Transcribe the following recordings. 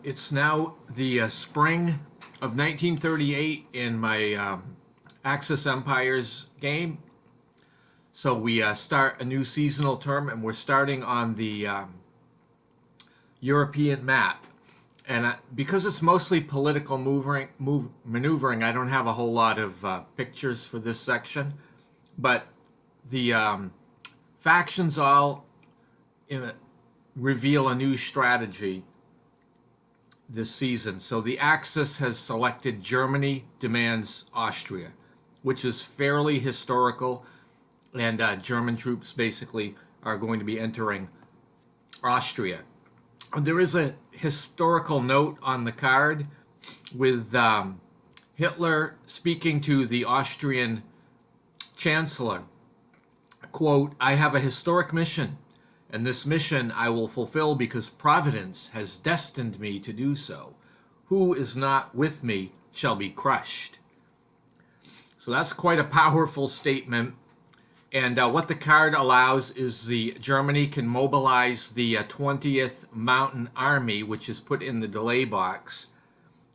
It's now the spring of 1938 in my Axis Empires game. So we start a new seasonal term, and we're starting on the European map. And because it's mostly political maneuvering, I don't have a whole lot of pictures for this section. But the factions all reveal a new strategy this season. So the Axis has selected Germany demands Austria, which is fairly historical, and German troops basically are going to be entering Austria. There is a historical note on the card with Hitler speaking to the Austrian Chancellor. Quote, "I have a historic mission, and this mission I will fulfill because Providence has destined me to do so. Who is not with me shall be crushed." So that's quite a powerful statement. And what the card allows is Germany can mobilize the 20th Mountain Army, which is put in the delay box.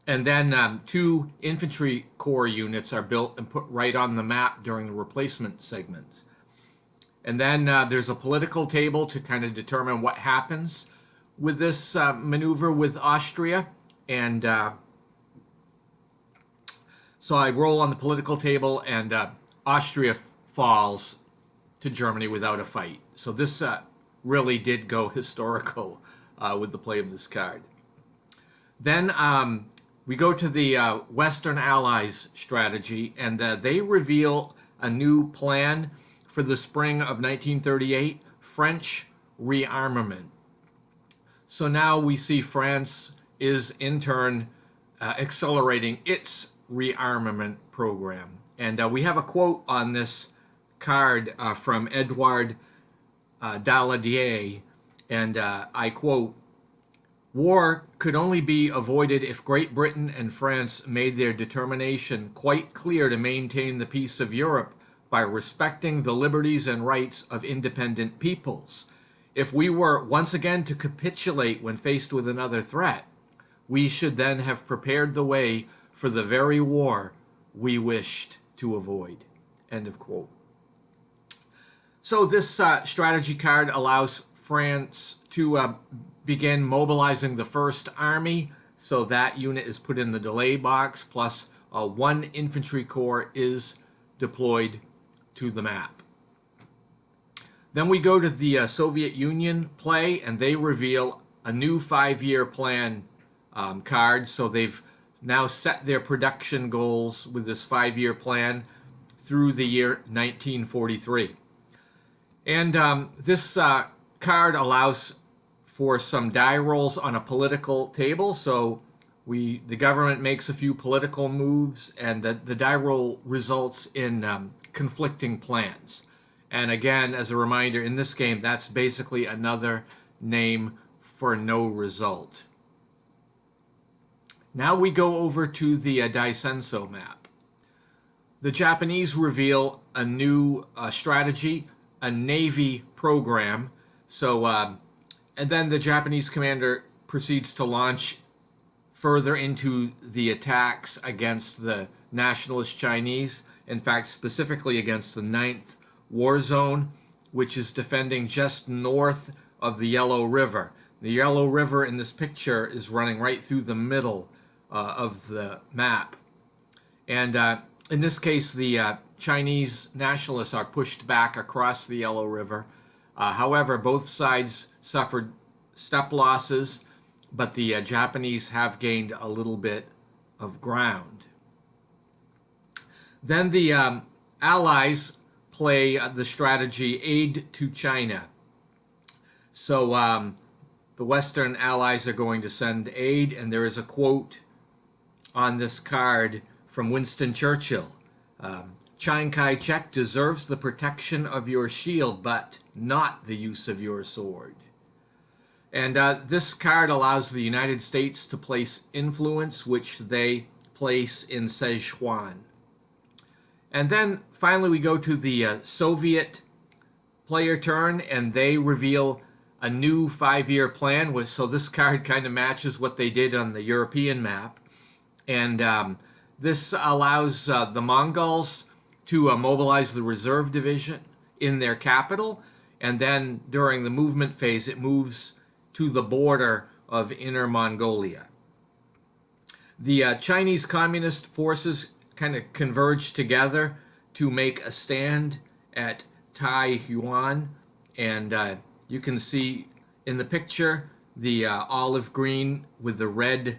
And then 2 infantry corps units are built and put right on the map during the replacement segments. And then there's a political table to kind of determine what happens with this maneuver with Austria. And so I roll on the political table, and Austria falls to Germany without a fight. So this really did go historical with the play of this card. Then we go to the Western Allies strategy, and they reveal a new plan for the spring of 1938, French rearmament. So now we see France is in turn accelerating its rearmament program. And we have a quote on this card from Edouard Daladier, and I quote, "War could only be avoided if Great Britain and France made their determination quite clear to maintain the peace of Europe by respecting the liberties and rights of independent peoples. If we were once again to capitulate when faced with another threat, we should then have prepared the way for the very war we wished to avoid." End of quote. So this strategy card allows France to begin mobilizing the First Army. So that unit is put in the delay box, plus 1 infantry corps is deployed to the map. Then we go to the Soviet Union play, and they reveal a new 5-year plan card. So they've now set their production goals with this 5-year plan through the year 1943. And this card allows for some die rolls on a political table. So the government makes a few political moves, and the die roll results in conflicting plans. And again, as a reminder, in this game, that's basically another name for no result. Now we go over to the Daisenso map. The Japanese reveal a new strategy, a Navy program. So, and then the Japanese commander proceeds to launch further into the attacks against the nationalist Chinese. In fact, specifically against the 9th War Zone, which is defending just north of the Yellow River. The Yellow River in this picture is running right through the middle of the map. And in this case, the Chinese nationalists are pushed back across the Yellow River. However, both sides suffered step losses, but the Japanese have gained a little bit of ground. Then the Allies play the strategy aid to China. So the Western Allies are going to send aid, and there is a quote on this card from Winston Churchill. Chiang Kai-shek deserves the protection of your shield, but not the use of your sword. And this card allows the United States to place influence, which they place in Sichuan. And then finally we go to the Soviet player turn, and they reveal a new 5-year plan. So this card kind of matches what they did on the European map. And this allows the Mongols to mobilize the reserve division in their capital. And then during the movement phase, it moves to the border of Inner Mongolia. The Chinese Communist forces kind of converged together to make a stand at Taihuan, and you can see in the picture the olive green with the red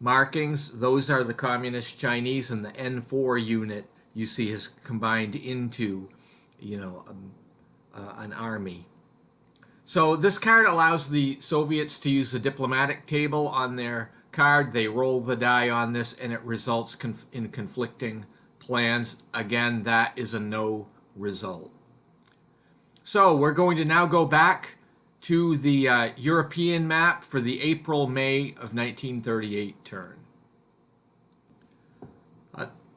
markings. Those are the Communist Chinese, and the N4 unit you see is combined into, an army. So this card allows the Soviets to use the diplomatic table on their card. They roll the die on this, and it results in conflicting plans. Again, that is a no result. So we're going to now go back to the European map for the April-May of 1938 turn.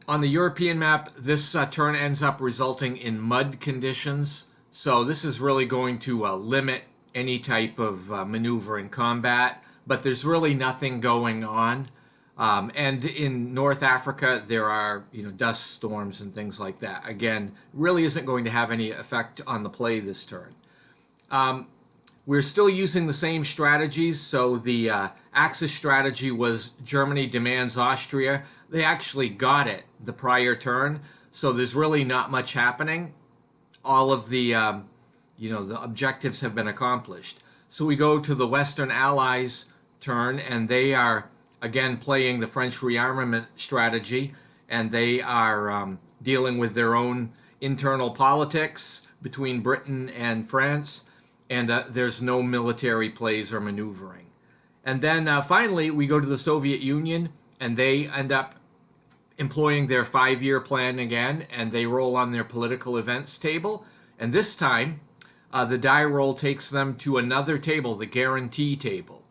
On the European map, this turn ends up resulting in mud conditions. So this is really going to limit any type of maneuver in combat, but there's really nothing going on. And in North Africa, there are dust storms and things like that. Again, really isn't going to have any effect on the play this turn. We're still using the same strategies. So the Axis strategy was Germany demands Austria. They actually got it the prior turn, so there's really not much happening. All of the the objectives have been accomplished. So we go to the Western Allies turn, and they are again playing the French rearmament strategy, and they are dealing with their own internal politics between Britain and France, and there's no military plays or maneuvering. And then finally we go to the Soviet Union, and they end up employing their 5-year plan again, and they roll on their political events table, and this time the die roll takes them to another table, the guarantee table.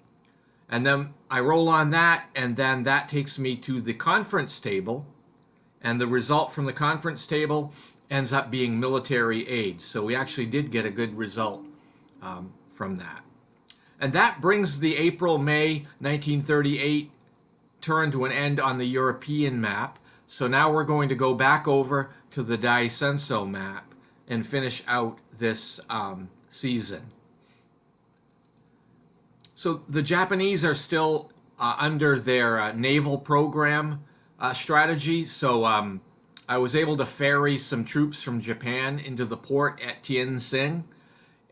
And then I roll on that, and then that takes me to the conference table, and the result from the conference table ends up being military aid. So we actually did get a good result from that. And that brings the April-May 1938 turn to an end on the European map. So now we're going to go back over to the Daisenso map and finish out this season. So the Japanese are still under their naval program strategy. So I was able to ferry some troops from Japan into the port at Tianjin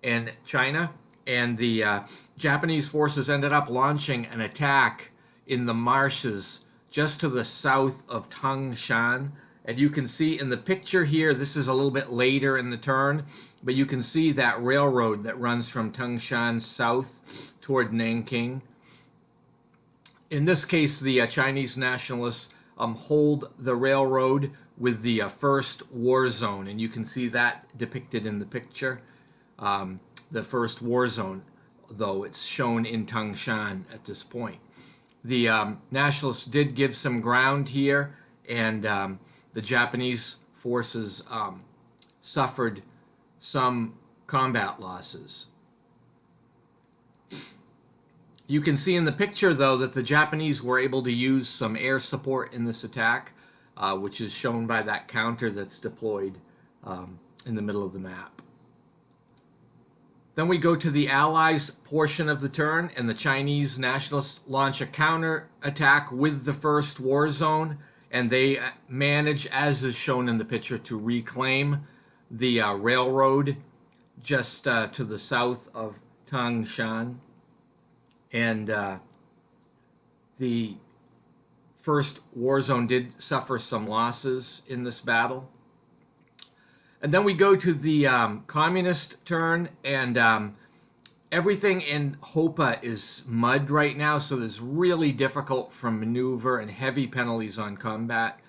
in China, and the Japanese forces ended up launching an attack in the marshes just to the south of Tangshan. And you can see in the picture here, this is a little bit later in the turn, but you can see that railroad that runs from Tangshan south toward Nanking. In this case, the Chinese nationalists hold the railroad with the first war zone, and you can see that depicted in the picture. The first war zone, though it's shown in Tangshan at this point. The nationalists did give some ground here, and the Japanese forces suffered some combat losses. You can see in the picture, though, that the Japanese were able to use some air support in this attack, which is shown by that counter that's deployed in the middle of the map. Then we go to the Allies portion of the turn, and the Chinese nationalists launch a counter attack with the first war zone, and they manage, as is shown in the picture, to reclaim the railroad just to the south of Tangshan. And the first war zone did suffer some losses in this battle. And then we go to the communist turn, and everything in Hopa is mud right now, so it's really difficult from maneuver and heavy penalties on combat.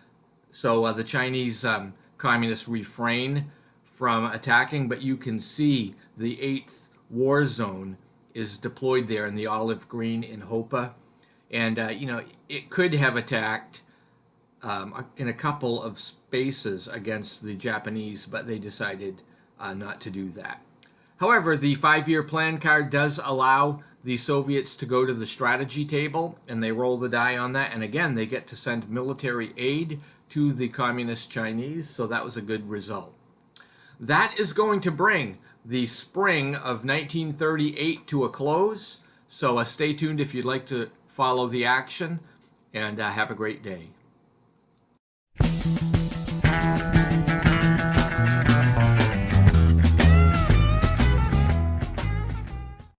So the Chinese communists refrain from attacking, but you can see the 8th war zone is deployed there in the olive green in Hopa. And, it could have attacked in a couple of spaces against the Japanese, but they decided not to do that. However, the 5-year plan card does allow the Soviets to go to the strategy table, and they roll the die on that. And again, they get to send military aid to the Communist Chinese, so that was a good result. That is going to bring the spring of 1938 to a close. So stay tuned if you'd like to follow the action, and have a great day.